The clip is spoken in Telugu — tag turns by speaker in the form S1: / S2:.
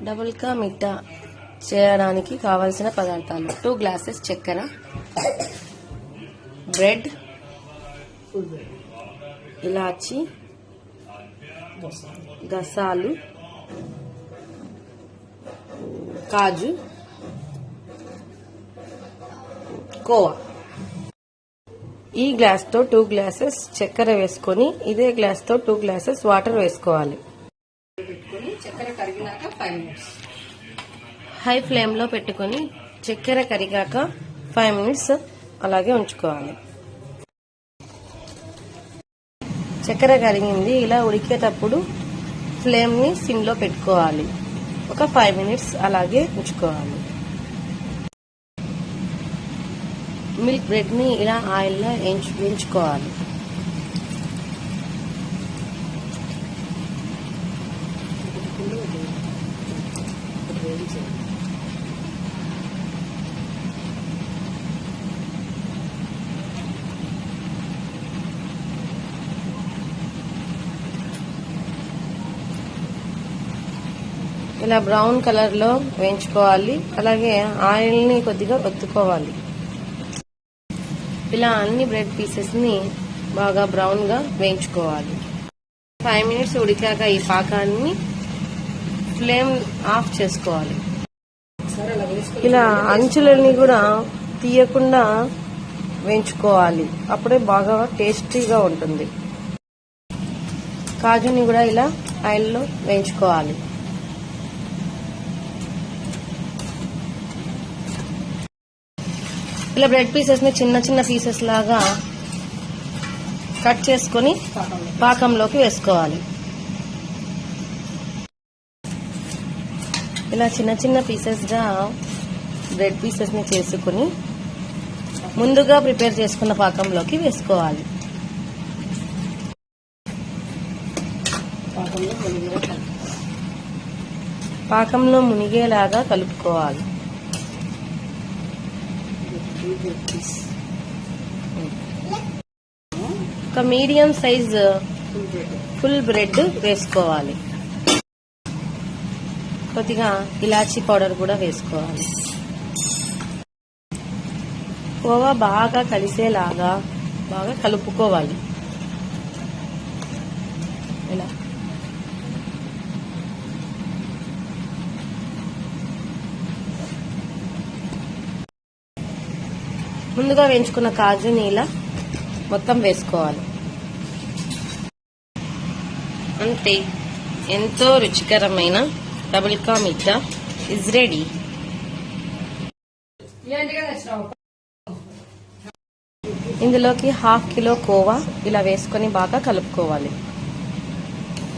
S1: డబుల్ కా మిఠా చేయడానికి కావలసిన పదార్థాలు 2 గ్లాసెస్ చక్కెర, బ్రెడ్, ఇలాచి, గసాలు, కాజు, కోవా. ఈ గ్లాస్తో 2 గ్లాసెస్ చక్కెర వేసుకొని ఇదే గ్లాస్తో 2 గ్లాసెస్ వాటర్ వేసుకోవాలి.
S2: చక్కెర కరిగినాక 5 minutes
S1: హై ఫ్లేమ్లో పెట్టుకొని చక్కెర కరిగాక 5 minutes అలాగే ఉంచుకోవాలి. చక్కెర కరిగింది. ఇలా ఉడికేటప్పుడు ఫ్లేమ్ని సిమ్లో పెట్టుకోవాలి. ఒక 5 minutes అలాగే ఉంచుకోవాలి. మిల్క్ బ్రెడ్ని ఇలా ఆయిల్లో వేయించుకోవాలి. ఇలా బ్రౌన్ కలర్ లో వేయించుకోవాలి. అలాగే ఆయిల్ ని కొద్దిగా ఒత్తుకోవాలి. ఇలా అన్ని బ్రెడ్ పీసెస్ ని బాగా బ్రౌన్ గా వేయించుకోవాలి. 5 minutes ఉడికాక ఈ పాకాన్ని ఫ్లేమ్ ఆఫ్ చేసుకోవాలి. ఇలా అంచులని కూడా తీయకుండా వేయించుకోవాలి. అప్పుడే బాగా టేస్టీగా ఉంటుంది. కాజుని కూడా ఇలా ఆయిల్లో వేయించుకోవాలి. ఇలా బ్రెడ్ పీసెస్ ని చిన్న చిన్న పీసెస్ లాగా కట్ చేసుకొని పాకంలోకి వేసుకోవాలి. ఇలా చిన్న చిన్న పీసెస్ గా బ్రెడ్ పీసెస్ ని చేసుకుని ముందుగా ప్రిపేర్ చేసుకున్న పాకంలోకి వేసుకోవాలి. పాకంలో మునిగేలాగా కలుపుకోవాలి. ఒక మీడియం సైజ్ ఫుల్ బ్రెడ్ వేసుకోవాలి. కొద్దిగా ఇలాచీ పౌడర్ కూడా వేసుకోవాలి. కోవా బాగా కలిసేలాగా బాగా కలుపుకోవాలి. ఇలా ముందుగా వేయించుకున్న కాజుని ఇలా మొత్తం వేసుకోవాలి. అంతే, ఎంతో రుచికరమైన డబుల్ కా మిఠా ఇస్ రెడీ. ఇందులోకి 1/2 కిలో కోవా ఇలా వేసుకొని బాగా కలుపుకోవాలి.